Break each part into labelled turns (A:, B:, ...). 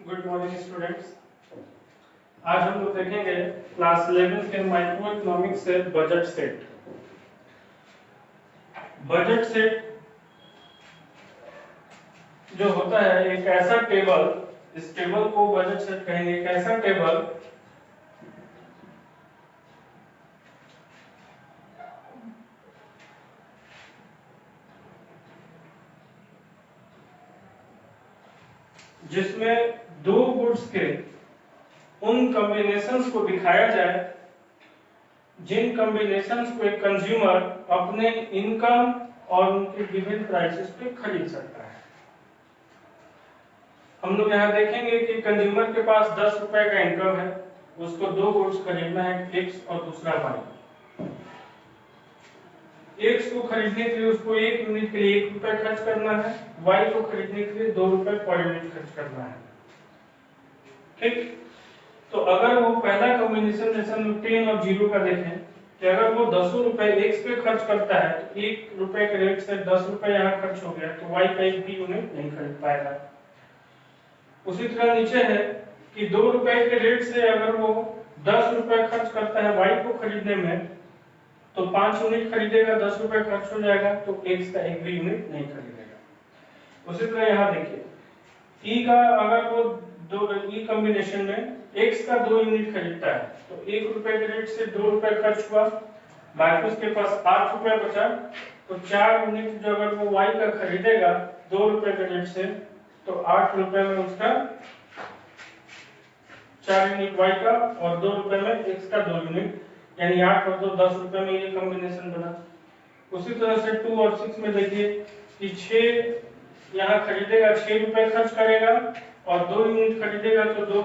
A: Good morning students. आज हम लोग देखेंगे क्लास 11 के माइक्रो इकोनॉमिक्स से बजट सेट। बजट सेट जो होता है एक ऐसा टेबल, इस टेबल को बजट सेट कहेंगे। एक ऐसा टेबल जिसमें दो गुड्स के उन कॉम्बिनेशंस को दिखाया जाए जिन कॉम्बिनेशंस को एक कंज्यूमर अपने इनकम और उनके गिवन प्राइसेस पे खरीद सकता है। हम लोग यहाँ देखेंगे कि कंज्यूमर के पास 10 रुपए का इनकम है, उसको दो गुड्स खरीदना है, एक्स और दूसरा वाई। एक्स को खरीदने के लिए उसको 1 यूनिट के लिए 1 रुपए खर्च करना है, वाई को खरीदने के लिए 2 रुपए पर यूनिट खर्च करना है। ठीक, तो अगर वो पहला कॉम्बिनेशन जैसे हम 10 और 0 का देखें कि अगर वो 10 रुपए एक्स पे खर्च करता है तो 1 रुपए के रेट से 10 रुपए यहाँ खर्च हो गया, तो वाई का एक भी यूनिट नहीं खरीद पाएगा। उसी तरह नीचे है कि 2 रुपए के रेट से अगर वो 10 रुपए खर्च करता है वाई को खरीदने में, तो 5 यूनिट खरीदेगा, 10 रुपए खर्च हो जाएगा, तो एक्स का एक भी यूनिट नहीं खरीदेगा। उसी तरह यहाँ देखिए ई का अगर वो दो ई कॉम्बिनेशन में एक्स का 2 यूनिट खरीदता है तो 1 रुपए के रेट से 2 रुपए खर्च हुआ, बाकी उसके पास 8 रुपए बचा, तो 4 यूनिट जो अगर वो वाई का खरीदेगा 2 रुपए के रेट से, तो 8 रुपए में उसका 4 यूनिट वाई का और 2 रुपए में एक्स का 2 यूनिट, यानी 8 और 2 10 रुपए में ये कॉम्बिनेशन बना। उसी तरह से 2 और 6 में देखिए कि 6 यहाँ खरीदेगा, 6 रुपए खर्च करेगा और 2 यूनिट खरीदेगा तो 2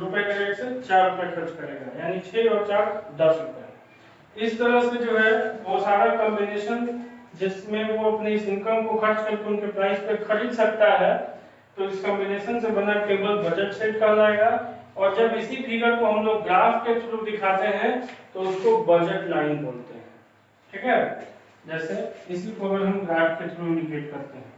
A: रुपए के रेट से 4 रुपए खर्च करेगा, यानी 6 और 4 10 रुपए। इस तरह से जो है वो सारा कॉम्बिनेशन जिसमें वो अपने इस इनकम को खर्च करके उनके प्राइस पे खरीद सकता है, तो इस कॉम्बिनेशन से बना टेबल बजट सेट कहलाएगा। और जब इसी फिगर को हम लोग ग्राफ के थ्रू दिखाते हैं तो उसको बजट लाइन बोलते हैं। ठीक है, जैसे इसी को अगर हम ग्राफ के थ्रू इंडिकेट करते हैं,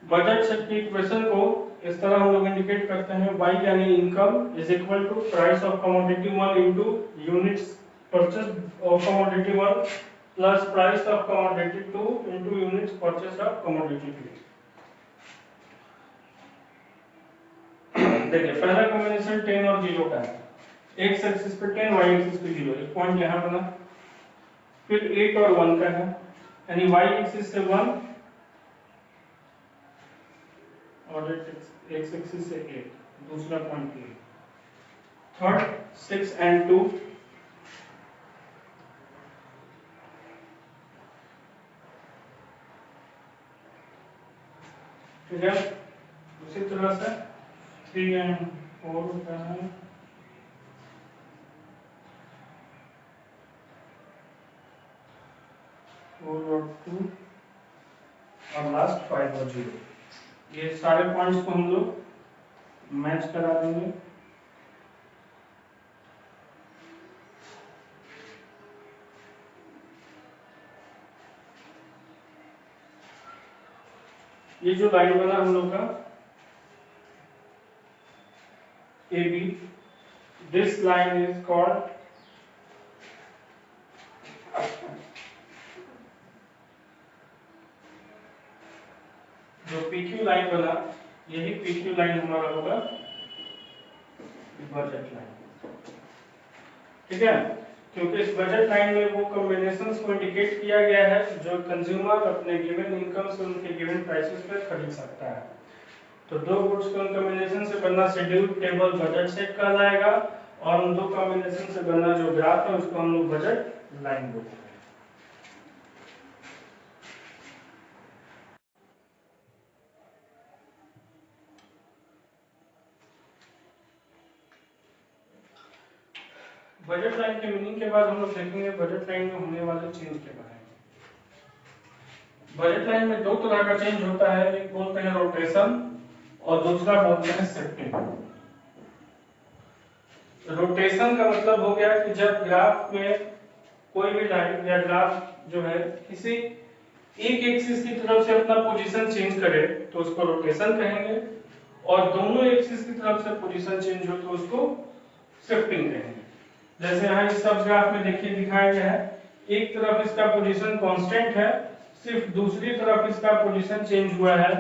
A: बजट सेट की इक्वेशन को इस तरह हम लोग इंडिकेट करते हैं, y यानी income is equal to price of commodity 1 into units purchase of commodity 1 plus price of commodity 2 into units purchase of commodity 2। देखिए पहला कॉम्बिनेशन 10 और 0 का है, x एक्सिस पे 10 y एक्सिस पे 0, एक पॉइंट यहां बना। फिर 8 और 1 का है, यानी y एक्सिस से 1 और x एक्सिस से 8, दूसरा पॉइंट ये। थर्ड 6 एंड 2, ठीक है। उसी तरह से 3 एंड 4 का है, 4 और 2 और लास्ट 5 और 0। ये सारे पॉइंट्स को हम लोग मैच करा देंगे। ये जो लाइन बना हम लोग का A B, this line is called जो PQ लाइन बना, यही PQ लाइन हमारा होगा बजट लाइन। ठीक है, क्योंकि इस बजट लाइन में वो कॉम्बिनेशंस को इंडिकेट किया गया है जो कंज्यूमर अपने गिवन इनकम से उनके गिवन प्राइसेस पे खरीद सकता है। तो दो गुड्स के कॉम्बिनेशन से बनना शेड्यूल टेबल बजट सेट कहलाएगा, और उन दो कॉम्बिनेशन से बनना जो ग्राफ है उसको हम लोग बजट लाइन बोलते हैं। बजट लाइन के मीनिंग के बाद हम लोग देखेंगे बजट लाइन में होने वाले चेंज के बारे में। बजट लाइन में दो तरह का चेंज होता है, एक बोलते हैं रोटेशन और दूसरा बोलते हैं शिफ्टिंग। रोटेशन का मतलब हो गया कि जब ग्राफ में कोई भी लाइन या ग्राफ जो है किसी एक एक्सिस की तरफ से अपना पोजीशन चेंज करे तो उसको रोटेशन कहेंगे, और दोनों एक्सिस की तरफ से पोजीशन चेंज हो तो उसको शिफ्टिंग कहेंगे। जैसे यहाँ इस सब ग्राफ में देखिए दिखाया गया है, एक तरफ इसका पोजीशन कांस्टेंट है, सिर्फ दूसरी तरफ इसका पोजीशन चेंज हुआ है।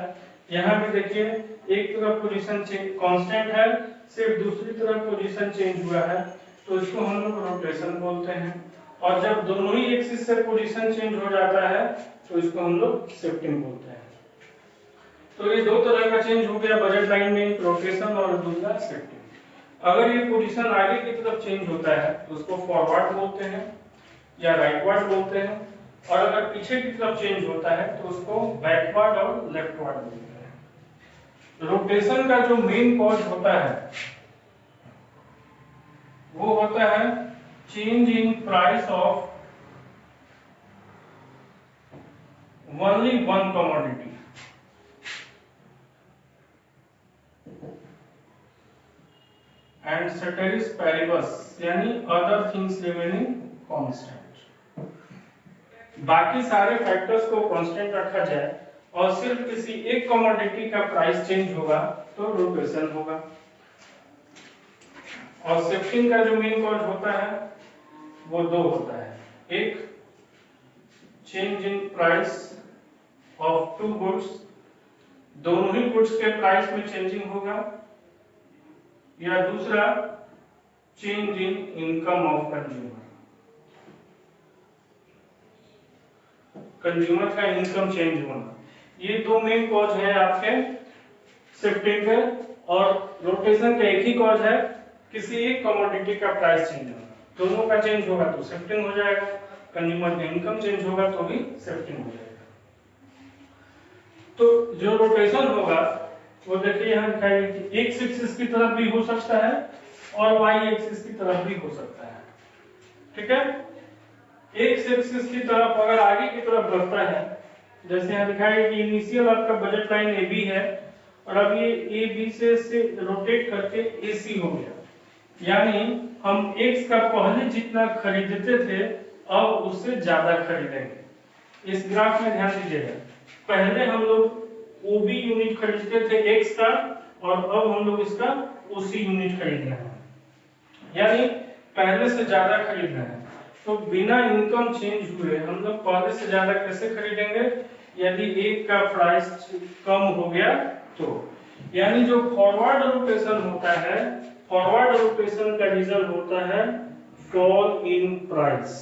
A: यहाँ भी देखिए एक तरफ पोजीशन कांस्टेंट है, सिर्फ दूसरी तरफ पोजीशन चेंज हुआ है, तो इसको हम लोग रोटेशन बोलते हैं। और जब दोनों ही एक्सिस से पोजीशन चेंज हो जाता है तो इसको हम लोग शिफ्टिंग बोलते हैं। तो ये दो तरह का चेंज हो गया बजट लाइन में, एक रोटेशन और दूसरा शिफ्टिंग। अगर ये पोजीशन आगे की तरफ चेंज होता है तो उसको फॉरवर्ड बोलते हैं या राइटवर्ड बोलते हैं, और अगर पीछे की तरफ चेंज होता है तो उसको बैकवर्ड और लेफ्टवर्ड बोलते हैं। रोटेशन का जो मेन कॉज होता है वो होता है change in price of only one commodity and ceteris paribus, यानी अदर थिंग्स रिमेनिंग कांस्टेंट। बाकी सारे फैक्टर्स को कांस्टेंट रखा जाए और सिर्फ किसी एक कमोडिटी का प्राइस चेंज होगा तो रोटेशन होगा। और शिफ्टिंग का जो मेन कॉज होता है वो दो होता है, एक change in price of two goods, दोनों ही गुड्स के प्राइस में चेंजिंग होगा, या दूसरा change in income of consumer, consumer का इनकम चेंज होना। ये दो मेन कॉज है आपके शिफ्टिंग के। और रोटेशन का एक ही कॉज है, किसी एक कमोडिटी का प्राइस चेंज होना, दोनों का चेंज होगा तो शिफ्टिंग हो जाएगा, कंज्यूमर का इनकम चेंज होगा तो भी शिफ्टिंग हो जाएगा। तो जो रोटेशन होगा वो देखिए यहाँ दिखाई कि एक्स एक्सिस की तरफ भी हो सकता है और वाई एक्सिस की तरफ भी हो सकता है। ठीक है, एक्स एक्सिस की तरफ अगर आगे की तरफ बढ़ता है, जैसे यहाँ दिखाया कि इनिशियल आपका बजट लाइन ए बी है और अब ये ए बी से रोटेट करके ए सी हो गया, यानी हम एक्स का पहले जितना खरीदते थे अब उससे ज्यादा खरीदेंगे। इस ग्राफ में ध्यान दीजिएगा, पहले हम लोग ओबी यूनिट खरीदते थे एक्स का और अब हम लोग इसका ओसी यूनिट खरीद रहे हैं, यानी पहले से ज्यादा खरीद रहे हैं। तो बिना इनकम चेंज हुए हम लोग पहले से ज्यादा कैसे खरीदेंगे? यदि एक का प्राइस कम हो गया तो। यानी जो फॉरवर्ड रोटेशन होता है, फॉरवर्ड रोटेशन का रीजन होता है fall in price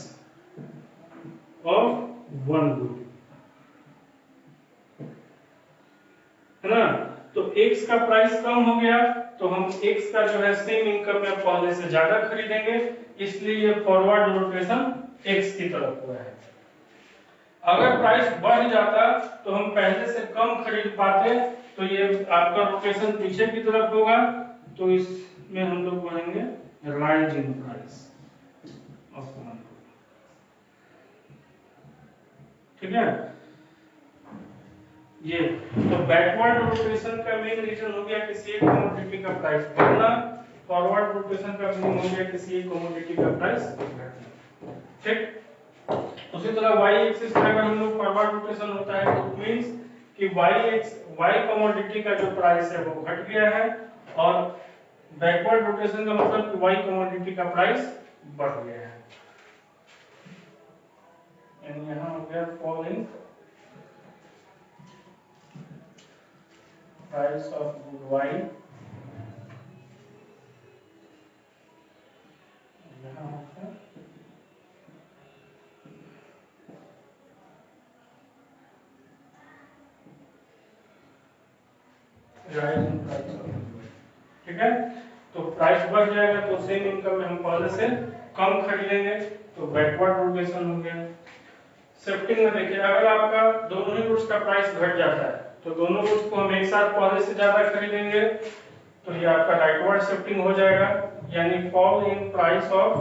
A: of one good, है ना। तो x का प्राइस कम हो गया तो हम x का जो है सेम इनकम में पहले से ज्यादा खरीदेंगे, इसलिए ये फॉरवर्ड रोटेशन x की तरफ हुआ है। अगर प्राइस बढ़ जाता तो हम पहले से कम खरीद पाते, तो ये आपका रोटेशन पीछे की तरफ होगा, तो इसमें हम लोग बोलेंगे rise in price of one. ठीक है, ये तो बैकवर्ड रोटेशन का मेन रीजन हो गया किसी एक कमोडिटी का प्राइस बढ़ना, फॉरवर्ड रोटेशन का मीनिंग हो गया किसी एक कमोडिटी का प्राइस घटना। ठीक, उसी तरह y एक्सिस पर अगर हम लोग फॉरवर्ड रोटेशन होता है तो इट मींस कि y कमोडिटी का जो प्राइस है वो घट गया है, और बैकवर्ड रोटेशन का मतलब कि y कमोडिटी का प्राइस बढ़ गया है। यानी यहां हो गया fall in price of good y, यहाँ होगा rise in price of good. ठीक है, तो प्राइस बढ़ जाएगा तो सेम इनकम में हम पहले से कम खरीदेंगे, तो बैकवर्ड रोटेशन हो गया। शिफ्टिंग में देखिए, अगर आपका दोनों ही गुड्स का प्राइस घट जाता है तो दोनों गुड्स को हम एक साथ पहले से ज्यादा खरीदेंगे, तो ये आपका राइटवर्ड शिफ्टिंग हो जाएगा, यानी fall in price of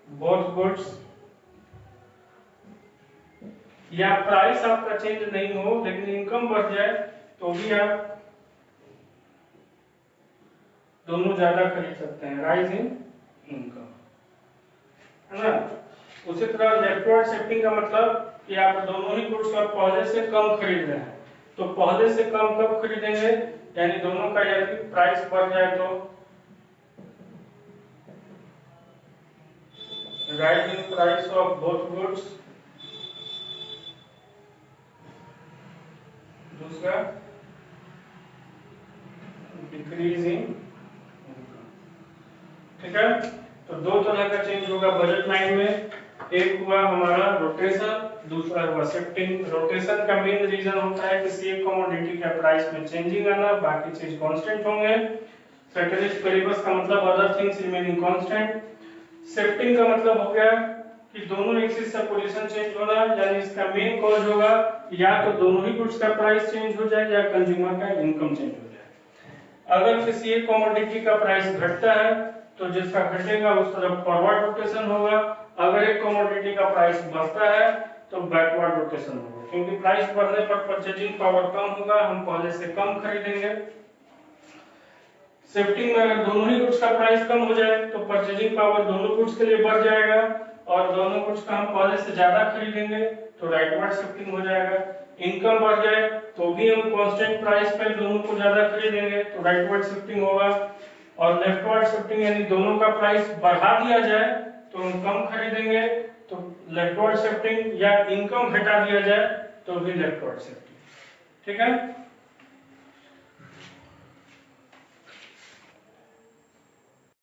A: both goods, या प्राइस आपका चेंज नहीं हो लेकिन इनकम बढ़ जाए तो भी आप दोनों ज्यादा खरीद सकते हैं, राइज इन इनकम, है ना। उसी तरह लेफ्टवर्ड शिफ्टिंग का मतलब कि आप दोनों ही गुड्स आप पहले से कम खरीद रहे हैं, तो पहले से कम कब खरीदेंगे, यानी दोनों का यदि प्राइस बढ़ जाए तो rise in price of both goods, दूसरा डिक्रीज इन, ठीक है। तो दो तरह का चेंज होगा बजट लाइन में, एक हुआ हमारा रोटेशन, दूसरा हुआ शिफ्टिंग। रोटेशन का मेन रीजन होता है किसी एक कमोडिटी का प्राइस में चेंजिंग आना, बाकी चीज कांस्टेंट होंगे। सेटलिस्ट वेरिएबल्स का मतलब other things remaining constant. Shifting का मतलब हो गया कि दोनों एक्सिस से पोजीशन चेंज होना, यानी इसका मेन कॉज होगा या तो दोनों ही गुड्स का प्राइस चेंज हो जाए या कंज्यूमर का इनकम चेंज हो जाए। अगर किसी एक कमोडिटी का प्राइस घटता है तो जिसका घटेगा उस तरफ फॉरवर्ड रोटेशन होगा, अगर एक कमोडिटी का प्राइस बढ़ता है तो बैकवर्ड रोटेशन होगा, क्योंकि प्राइस बढ़ने पर परचेजिंग पावर कम होगा, हम पहले से कम खरीदेंगे। शिफ्टिंग में अगर दोनों ही गुड्स का प्राइस कम हो जाए तो परचेजिंग पावर दोनों गुड्स के लिए बढ़ जाएगा और दोनों गुड्स का हम पहले से ज्यादा खरीदेंगे तो राइटवर्ड शिफ्टिंग हो जाएगा। इनकम बढ़ जाए तो भी हम कांस्टेंट प्राइस पे दोनों को ज्यादा खरीदेंगे तो राइटवर्ड शिफ्टिंग होगा। और लेफ्टवर्ड शिफ्टिंग यानी दोनों का प्राइस बढ़ा दिया जाए तो हम कम खरीदेंगे तो लेफ्टवर्ड शिफ्टिंग, या इनकम घटा दिया जाए तो भी लेफ्टवर्ड शिफ्टिंग, ठीक है।